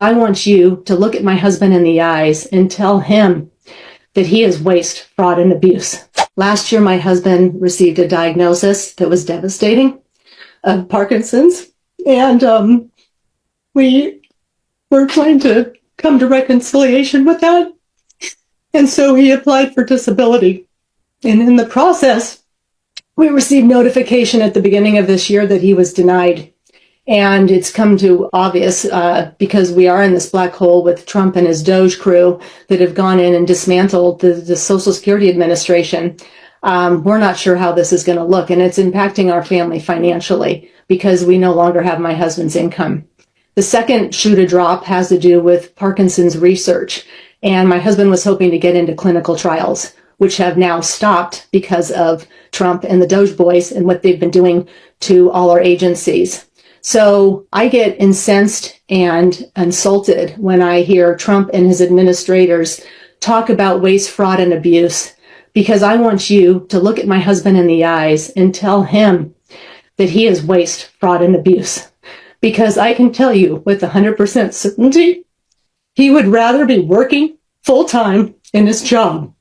I want you to look at my husband in the eyes and tell him that he is waste, fraud, and abuse. Last year, my husband received a diagnosis that was devastating of Parkinson's, and we were trying to come to reconciliation with that. And so he applied for disability. And in the process, we received notification at the beginning of this year that he was denied. And it's come to obvious because we are in this black hole with Trump and his Doge crew that have gone in and dismantled the Social Security Administration. We're not sure how this is going to look, and it's impacting our family financially because we no longer have my husband's income. The second shoe to drop has to do with Parkinson's research. And my husband was hoping to get into clinical trials, which have now stopped because of Trump and the Doge boys and what they've been doing to all our agencies. So I get incensed and insulted when I hear Trump and his administrators talk about waste, fraud, and abuse, because I want you to look at my husband in the eyes and tell him that he is waste, fraud, and abuse. Because I can tell you with 100% certainty, he would rather be working full-time in his job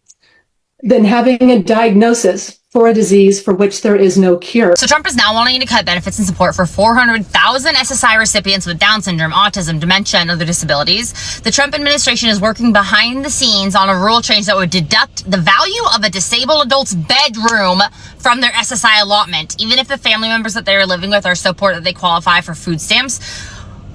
than having a diagnosis for a disease for which there is no cure. So Trump is now wanting to cut benefits and support for 400,000 SSI recipients with Down syndrome, autism, dementia, and other disabilities. The Trump administration is working behind the scenes on a rule change that would deduct the value of a disabled adult's bedroom from their SSI allotment, even if the family members that they are living with are so poor that they qualify for food stamps,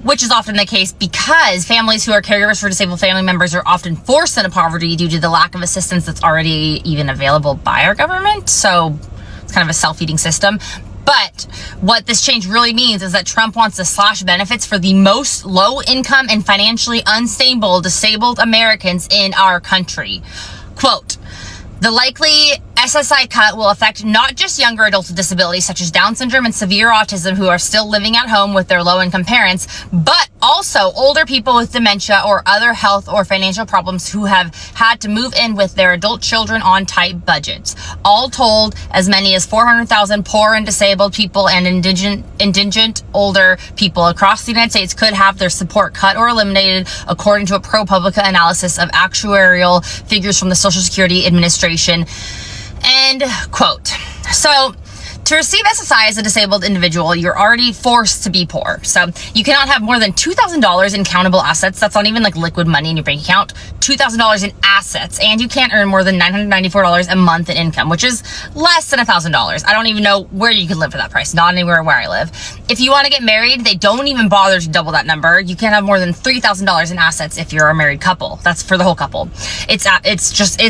which is often the case because families who are caregivers for disabled family members are often forced into poverty due to the lack of assistance that's already even available by our government. So it's kind of a self-feeding system. But what this change really means is that Trump wants to slash benefits for the most low-income and financially unstable disabled Americans in our country. Quote, the likely SSI cut will affect not just younger adults with disabilities such as Down syndrome and severe autism who are still living at home with their low-income parents, but also older people with dementia or other health or financial problems who have had to move in with their adult children on tight budgets. All told, as many as 400,000 poor and disabled people and indigent older people across the United States could have their support cut or eliminated, according to a ProPublica analysis of actuarial figures from the Social Security Administration. End quote. So, to receive SSI as a disabled individual, you're already forced to be poor. So you cannot have more than $2,000 in countable assets. That's not even like liquid money in your bank account. $2,000 in assets. And you can't earn more than $994 a month in income, which is less than $1,000. I don't even know where you could live for that price. Not anywhere where I live. If you want to get married, they don't even bother to double that number. You can't have more than $3,000 in assets if you're a married couple. That's for the whole couple. It's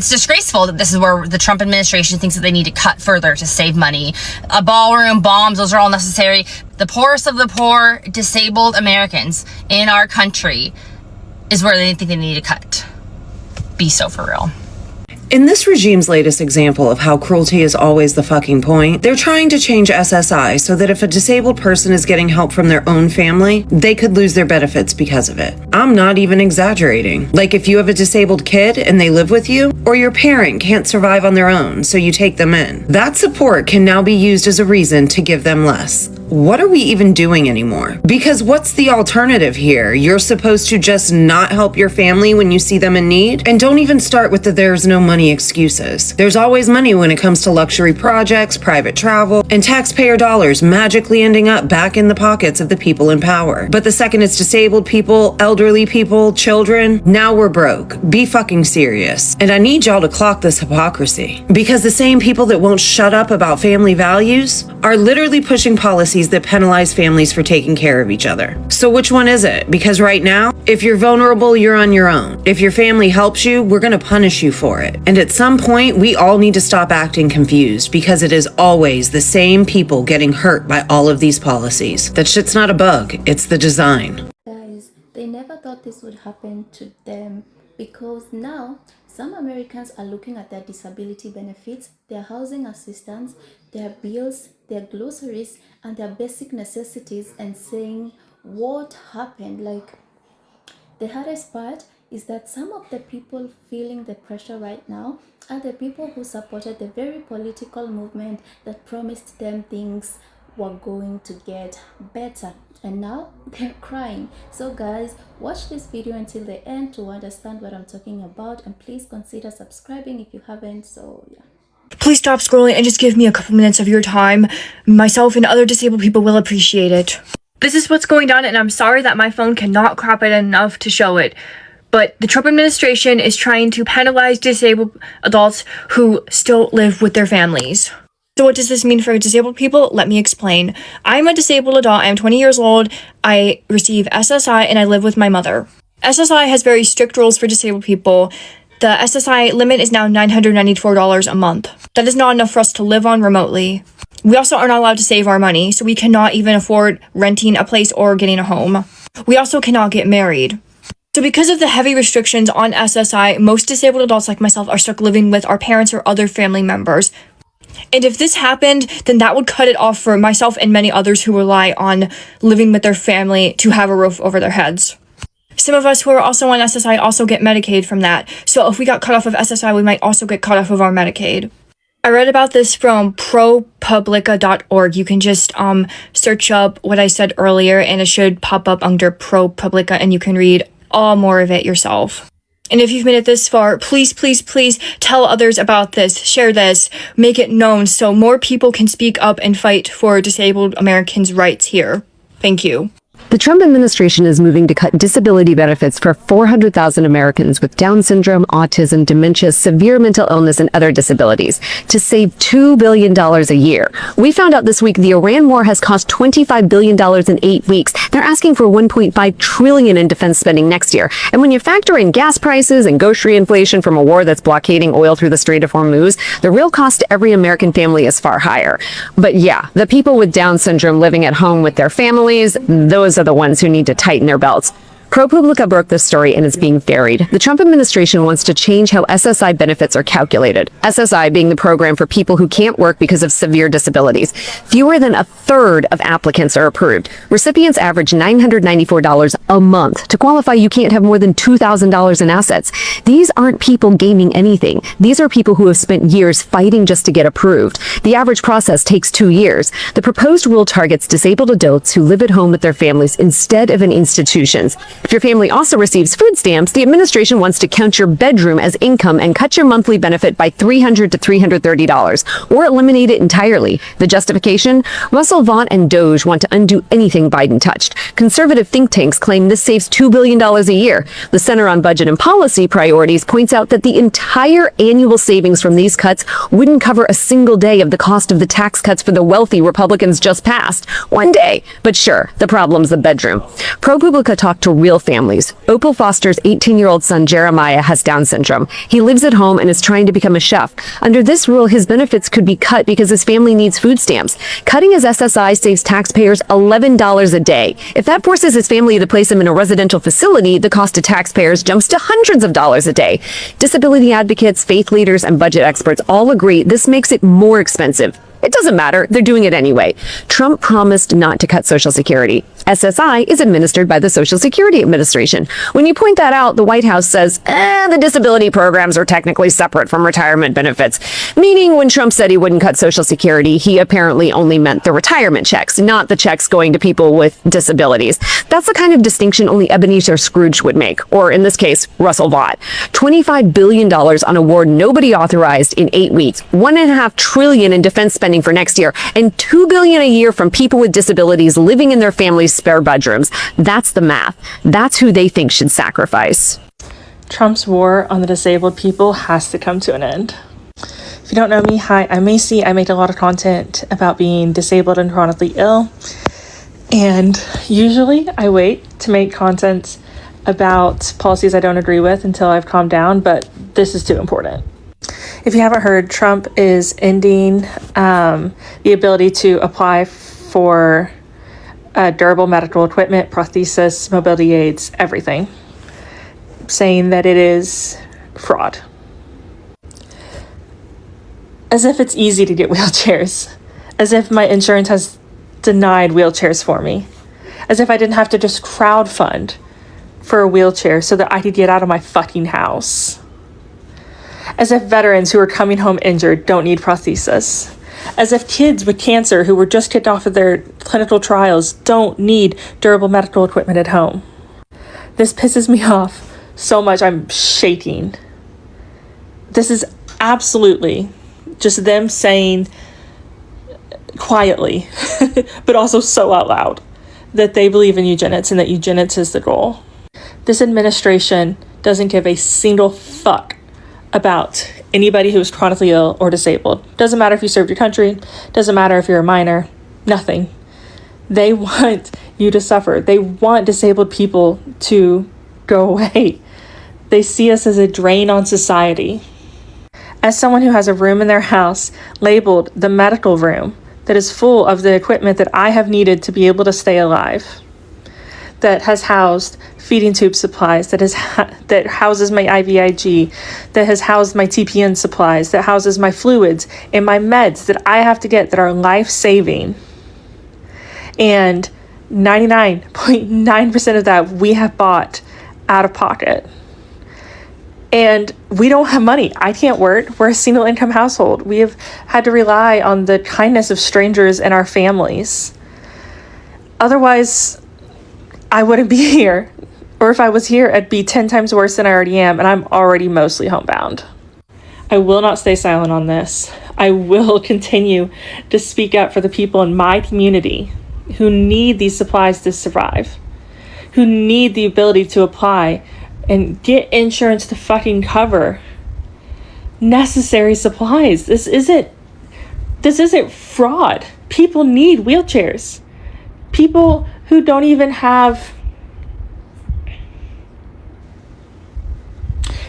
disgraceful that this is where the Trump administration thinks that they need to cut further to save money. A ballroom, bombs, those are all necessary. The poorest of the poor, disabled Americans in our country is where they think they need to cut. Be so for real. In this regime's latest example of how cruelty is always the fucking point, they're trying to change SSI so that if a disabled person is getting help from their own family, they could lose their benefits because of it. I'm not even exaggerating. Like if you have a disabled kid and they live with you, or your parent can't survive on their own, so you take them in. That support can now be used as a reason to give them less. What are we even doing anymore? Because what's the alternative here? You're supposed to just not help your family when you see them in need? And don't even start with the there's no money excuses. There's always money when it comes to luxury projects, private travel, and taxpayer dollars magically ending up back in the pockets of the people in power. But the second it's disabled people, elderly people, children, now we're broke. Be fucking serious. And I need y'all to clock this hypocrisy. Because the same people that won't shut up about family values are literally pushing policies that penalize families for taking care of each other. So which one is it? Because right now, if you're vulnerable, you're on your own. If your family helps you, we're gonna punish you for it. And at some point, we all need to stop acting confused because it is always the same people getting hurt by all of these policies. That shit's not a bug, it's the design. Guys, they never thought this would happen to them because now some Americans are looking at their disability benefits, their housing assistance, their bills, their groceries, and their basic necessities and saying, what happened? Like, the hardest part is that some of the people feeling the pressure right now are the people who supported the very political movement that promised them things were going to get better, and now they're crying. So guys, watch this video until the end to understand what I'm talking about, and please consider subscribing if you haven't. So yeah. Please stop scrolling and just give me a couple minutes of your time. Myself and other disabled people will appreciate it. This is what's going on, and I'm sorry that my phone cannot crop it enough to show it. But the Trump administration is trying to penalize disabled adults who still live with their families. So what does this mean for disabled people? Let me explain. I'm a disabled adult. I'm 20 years old. I receive SSI and I live with my mother. SSI has very strict rules for disabled people. The SSI limit is now $994 a month. That is not enough for us to live on remotely. We also are not allowed to save our money, so we cannot even afford renting a place or getting a home. We also cannot get married. So because of the heavy restrictions on SSI, most disabled adults like myself are stuck living with our parents or other family members. And if this happened, then that would cut it off for myself and many others who rely on living with their family to have a roof over their heads. Some of us who are also on SSI also get Medicaid from that. So if we got cut off of SSI, we might also get cut off of our Medicaid. I read about this from ProPublica.org. You can just search up what I said earlier, and it should pop up under ProPublica, and you can read all more of it yourself. And if you've made it this far, please, please, please tell others about this, share this, make it known so more people can speak up and fight for disabled Americans' rights here. Thank you. The Trump administration is moving to cut disability benefits for 400,000 Americans with Down syndrome, autism, dementia, severe mental illness, and other disabilities to save $2 billion a year. We found out this week the Iran war has cost $25 billion in 8 weeks. They're asking for $1.5 trillion in defense spending next year. And when you factor in gas prices and grocery inflation from a war that's blockading oil through the Strait of Hormuz, the real cost to every American family is far higher. But yeah, the people with Down syndrome living at home with their families, those are the ones who need to tighten their belts. ProPublica broke this story and it's being buried. The Trump administration wants to change how SSI benefits are calculated. SSI being the program for people who can't work because of severe disabilities. Fewer than a third of applicants are approved. Recipients average $994 a month. To qualify, you can't have more than $2,000 in assets. These aren't people gaining anything. These are people who have spent years fighting just to get approved. The average process takes 2 years. The proposed rule targets disabled adults who live at home with their families instead of in institutions. If your family also receives food stamps, the administration wants to count your bedroom as income and cut your monthly benefit by $300 to $330, or eliminate it entirely. The justification? Russell Vaught and Doge want to undo anything Biden touched. Conservative think tanks claim this saves $2 billion a year. The Center on Budget and Policy Priorities points out that the entire annual savings from these cuts wouldn't cover a single day of the cost of the tax cuts for the wealthy Republicans just passed. One day. But sure, the problem's the bedroom. ProPublica talked to real families. Opal Foster's 18-year-old son Jeremiah has Down syndrome. He lives at home and is trying to become a chef. Under this rule, his benefits could be cut because his family needs food stamps. Cutting his SSI saves taxpayers $11 a day. If that forces his family to place him in a residential facility, the cost to taxpayers jumps to hundreds of dollars a day. Disability advocates, faith leaders, and budget experts all agree this makes it more expensive. It doesn't matter. They're doing it anyway. Trump promised not to cut Social Security. SSI is administered by the Social Security Administration. When you point that out, the White House says, the disability programs are technically separate from retirement benefits. Meaning when Trump said he wouldn't cut Social Security, he apparently only meant the retirement checks, not the checks going to people with disabilities. That's the kind of distinction only Ebenezer Scrooge would make, or in this case, Russell Vaught. $25 billion on a war nobody authorized in 8 weeks, $1.5 trillion in defense spending for next year, and $2 billion a year from people with disabilities living in their families' spare bedrooms. That's the math. That's who they think should sacrifice. Trump's war on the disabled people has to come to an end. If you don't know me, hi, I'm Macy. I make a lot of content about being disabled and chronically ill. And usually I wait to make content about policies I don't agree with until I've calmed down, but this is too important. If you haven't heard, Trump is ending the ability to apply for durable medical equipment, prosthesis, mobility aids, everything, saying that it is fraud. As if it's easy to get wheelchairs. As if my insurance has denied wheelchairs for me. As if I didn't have to just crowdfund for a wheelchair so that I could get out of my fucking house. As if veterans who are coming home injured don't need prosthesis. As if kids with cancer who were just kicked off of their clinical trials don't need durable medical equipment at home. This pisses me off so much I'm shaking. This is absolutely just them saying quietly, but also so out loud, that they believe in eugenics and that eugenics is the goal. This administration doesn't give a single fuck about anybody who is chronically ill or disabled. Doesn't matter if you served your country, doesn't matter if you're a minor, nothing. They want you to suffer. They want disabled people to go away. They see us as a drain on society. As someone who has a room in their house labeled the medical room that is full of the equipment that I have needed to be able to stay alive, that has housed feeding tube supplies, that houses my IVIG, that has housed my TPN supplies, that houses my fluids and my meds that I have to get that are life-saving. And 99.9% of that we have bought out of pocket. And we don't have money. I can't work. We're a single income household. We have had to rely on the kindness of strangers and our families. Otherwise, I wouldn't be here. Or if I was here, I'd be 10 times worse than I already am, and I'm already mostly homebound. I will not stay silent on this. I will continue to speak up for the people in my community who need these supplies to survive, who need the ability to apply and get insurance to fucking cover necessary supplies. This isn't fraud. People need wheelchairs. People who don't even have...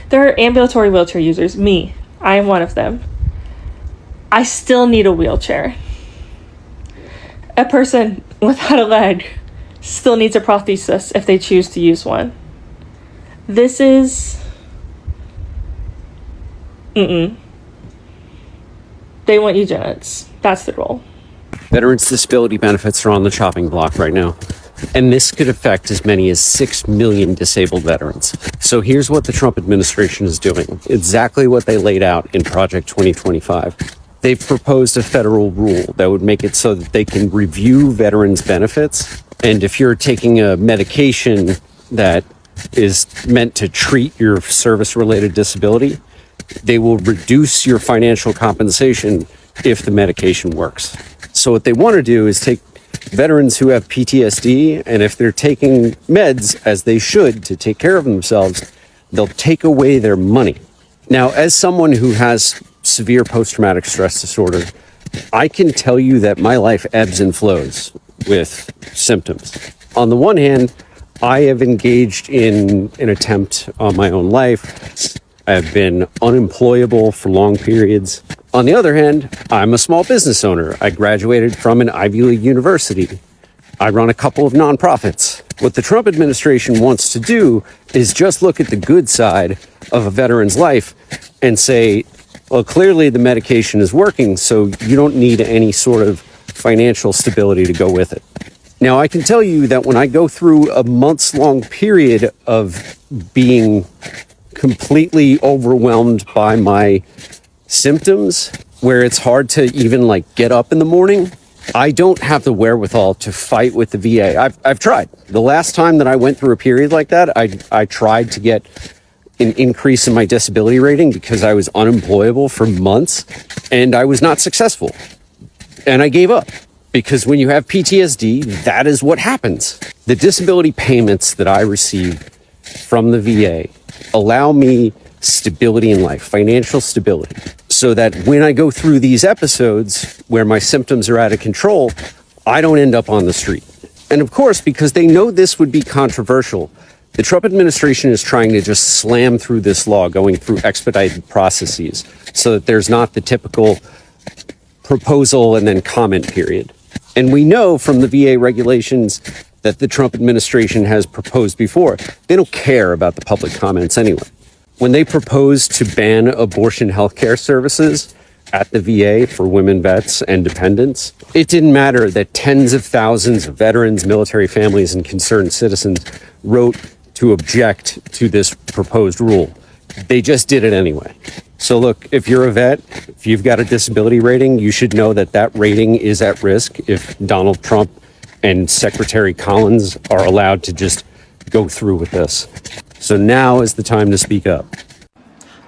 There are ambulatory wheelchair users. Me. I am one of them. I still need a wheelchair. A person without a leg still needs a prosthesis if they choose to use one. This is... They want eugenics. That's the goal. Veterans' disability benefits are on the chopping block right now, and this could affect as many as 6 million disabled veterans. So here's what the Trump administration is doing. Exactly what they laid out in Project 2025. They've proposed a federal rule that would make it so that they can review veterans' benefits, and if you're taking a medication that is meant to treat your service-related disability, they will reduce your financial compensation if the medication works. So what they want to do is take veterans who have PTSD, and if they're taking meds, as they should, to take care of themselves, they'll take away their money. Now, as someone who has severe post-traumatic stress disorder, I can tell you that my life ebbs and flows with symptoms. On the one hand, I have engaged in an attempt on my own life. I've been unemployable for long periods. On the other hand, I'm a small business owner. I graduated from an Ivy League university. I run a couple of nonprofits. What the Trump administration wants to do is just look at the good side of a veteran's life and say, well, clearly the medication is working, so you don't need any sort of financial stability to go with it. Now, I can tell you that when I go through a months-long period of being completely overwhelmed by my symptoms, where it's hard to even get up in the morning, I don't have the wherewithal to fight with the VA. I've tried. The last time that I went through a period like that, I tried to get an increase in my disability rating because I was unemployable for months, and I was not successful. And I gave up. Because when you have PTSD, that is what happens. The disability payments that I receive from the VA allow me stability in life, financial stability, so that when I go through these episodes where my symptoms are out of control, I don't end up on the street. And of course, because they know this would be controversial, the Trump administration is trying to just slam through this law, going through expedited processes, so that there's not the typical proposal and then comment period. And we know from the VA regulations that the Trump administration has proposed before, they don't care about the public comments anyway. When they proposed to ban abortion healthcare services at the VA for women vets and dependents, it didn't matter that tens of thousands of veterans, military families, and concerned citizens wrote to object to this proposed rule. They just did it anyway. So look, if you're a vet, if you've got a disability rating, you should know that that rating is at risk if Donald Trump and Secretary Collins are allowed to just go through with this. So now is the time to speak up.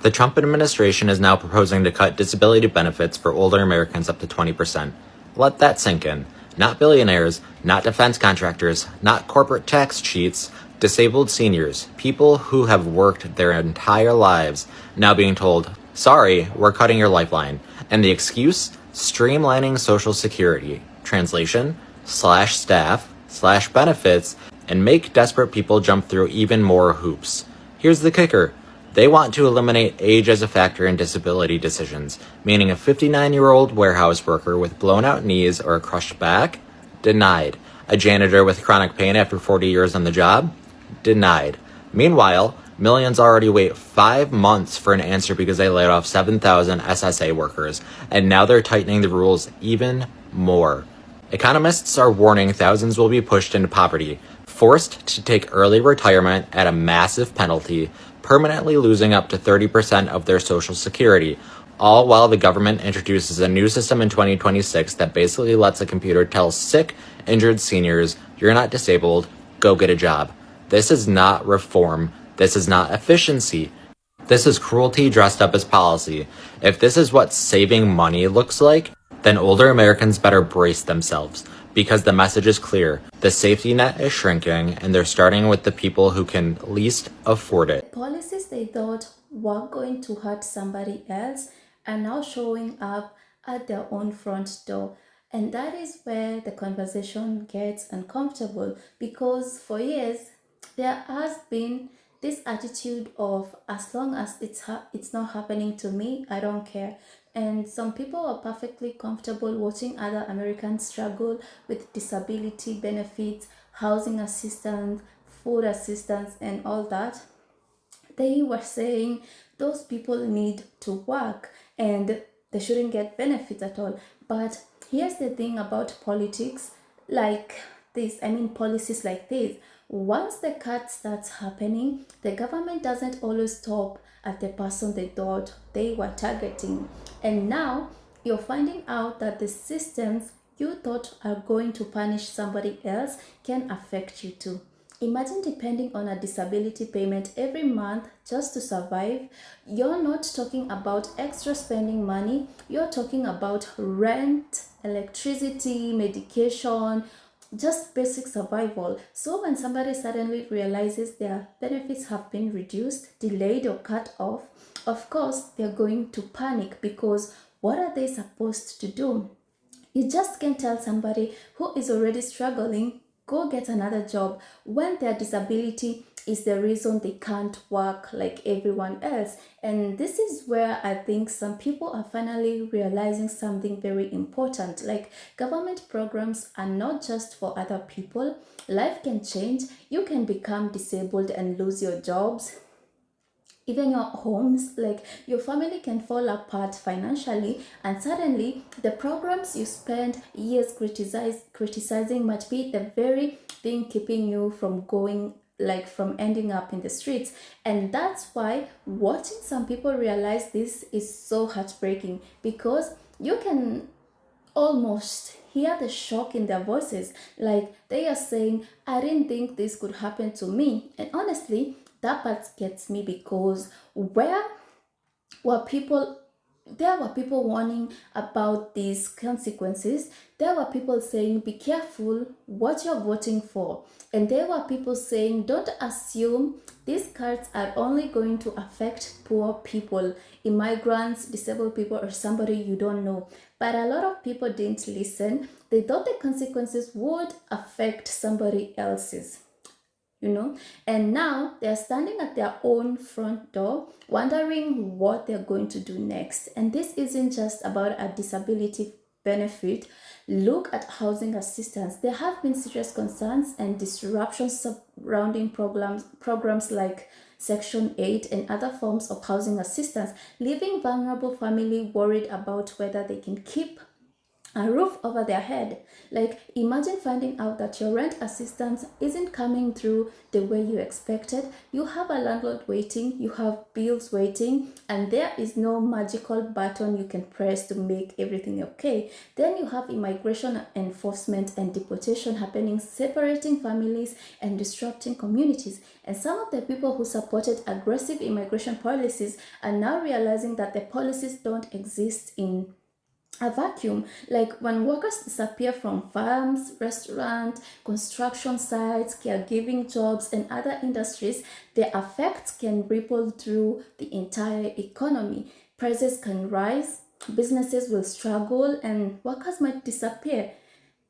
The Trump administration is now proposing to cut disability benefits for older Americans up to 20%. Let that sink in. Not billionaires, not defense contractors, not corporate tax cheats, disabled seniors, people who have worked their entire lives, now being told, sorry, we're cutting your lifeline. And the excuse? Streamlining Social Security. Translation? Slash staff, slash benefits, and make desperate people jump through even more hoops. Here's the kicker. They want to eliminate age as a factor in disability decisions, meaning a 59-year-old warehouse worker with blown-out knees or a crushed back? Denied. A janitor with chronic pain after 40 years on the job? Denied. Meanwhile, millions already wait 5 months for an answer because they laid off 7,000 SSA workers, and now they're tightening the rules even more. Economists are warning thousands will be pushed into poverty, forced to take early retirement at a massive penalty, permanently losing up to 30% of their Social Security, all while the government introduces a new system in 2026 that basically lets a computer tell sick, injured seniors, you're not disabled, go get a job. This is not reform. This is not efficiency. This is cruelty dressed up as policy. If this is what saving money looks like, then older Americans better brace themselves, because the message is clear. The safety net is shrinking, and they're starting with the people who can least afford it. Policies they thought were going to hurt somebody else are now showing up at their own front door. And that is where the conversation gets uncomfortable, because for years there has been this attitude of, as long as it's not happening to me, I don't care. And some people are perfectly comfortable watching other Americans struggle with disability benefits, housing assistance, food assistance, and all that. They were saying those people need to work and they shouldn't get benefits at all. But here's the thing about politics like this, policies like this. Once the cut starts happening, the government doesn't always stop at the person they thought they were targeting. And now you're finding out that the systems you thought are going to punish somebody else can affect you too. Imagine depending on a disability payment every month just to survive. You're not talking about extra spending money, you're talking about rent, electricity, medication, just basic survival. So when somebody suddenly realizes their benefits have been reduced, delayed, or cut off, of course they're going to panic, because what are they supposed to do? You just can't tell somebody who is already struggling, go get another job, when their disability is the reason they can't work like everyone else. And this is where I think some people are finally realizing something very important. Like, government programs are not just for other people. Life can change. You can become disabled and lose your jobs, even your homes. Like, your family can fall apart financially, and suddenly the programs you spend years criticizing might be the very thing keeping you from going, like from ending up in the streets. And that's why watching some people realize this is so heartbreaking, because you can almost hear the shock in their voices. Like, they are saying, I didn't think this could happen to me. And honestly, that part gets me, because there were people warning about these consequences. There were people saying, be careful what you're voting for. And there were people saying, don't assume these cuts are only going to affect poor people, immigrants, disabled people, or somebody you don't know. But a lot of people didn't listen. They thought the consequences would affect somebody else's. And now they're standing at their own front door wondering what they're going to do next. And this isn't just about a disability benefit. Look at housing assistance. There have been serious concerns and disruptions surrounding programs like Section 8 and other forms of housing assistance, leaving vulnerable families worried about whether they can keep a roof over their head. Like, imagine finding out that your rent assistance isn't coming through the way you expected. You have a landlord waiting, you have bills waiting, and there is no magical button you can press to make everything okay. Then you have immigration enforcement and deportation happening, separating families and disrupting communities. And some of the people who supported aggressive immigration policies are now realizing that the policies don't exist in a vacuum. Like, when workers disappear from farms, restaurants, construction sites, caregiving jobs, and other industries, the effects can ripple through the entire economy. Prices can rise, businesses will struggle, and workers might disappear.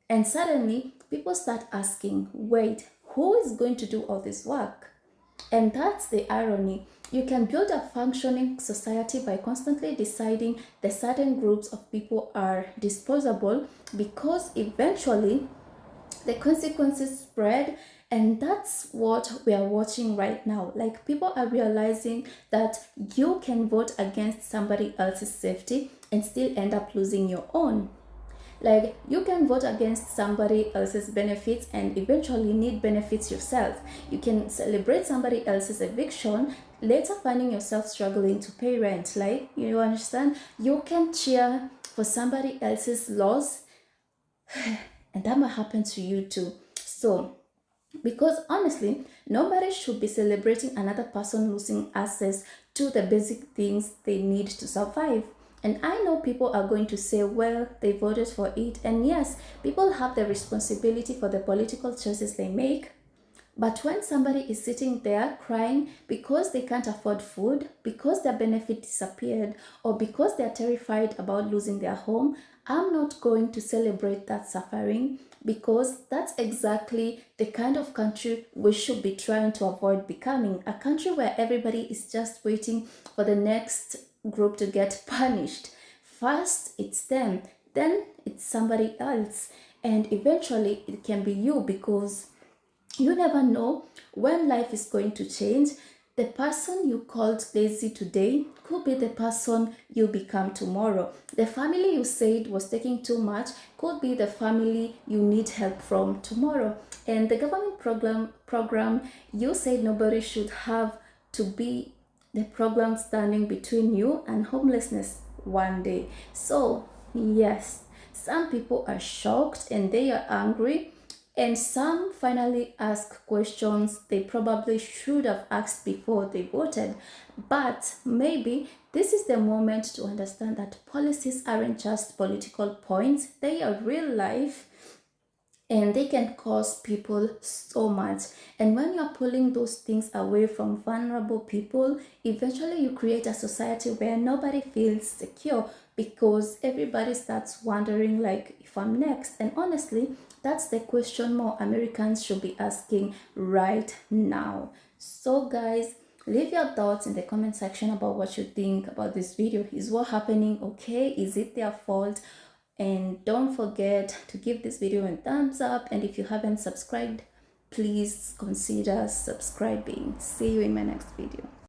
And suddenly, people start asking, wait, who is going to do all this work? And that's the irony. You can build a functioning society by constantly deciding that certain groups of people are disposable, because eventually the consequences spread. And that's what we are watching right now. Like, people are realizing that you can vote against somebody else's safety and still end up losing your own. Like, you can vote against somebody else's benefits and eventually need benefits yourself. You can celebrate somebody else's eviction, later finding yourself struggling to pay rent. Like, you understand? You can cheer for somebody else's loss, and that might happen to you too. So, because honestly, nobody should be celebrating another person losing access to the basic things they need to survive. And I know people are going to say, well, they voted for it. And yes, people have the responsibility for the political choices they make. But when somebody is sitting there crying because they can't afford food, because their benefit disappeared, or because they're terrified about losing their home, I'm not going to celebrate that suffering, because that's exactly the kind of country we should be trying to avoid becoming. A country where everybody is just waiting for the next group to get punished. First, it's them, then it's somebody else, and eventually it can be you, because you never know when life is going to change. The person you called lazy today could be the person you become tomorrow. The family you said was taking too much could be the family you need help from tomorrow. And the government program you said nobody should have to be the problem standing between you and homelessness one day. So, yes, some people are shocked and they are angry, and some finally ask questions they probably should have asked before they voted. But maybe this is the moment to understand that policies aren't just political points, they are real life, and they can cost people so much. And when you're pulling those things away from vulnerable people, eventually you create a society where nobody feels secure, because everybody starts wondering, like, if I'm next. And honestly, that's the question more Americans should be asking right now. So guys, leave your thoughts in the comment section about what you think about this video. Is what happening okay? Is it their fault? And don't forget to give this video a thumbs up, and if you haven't subscribed, please consider subscribing. See you in my next video.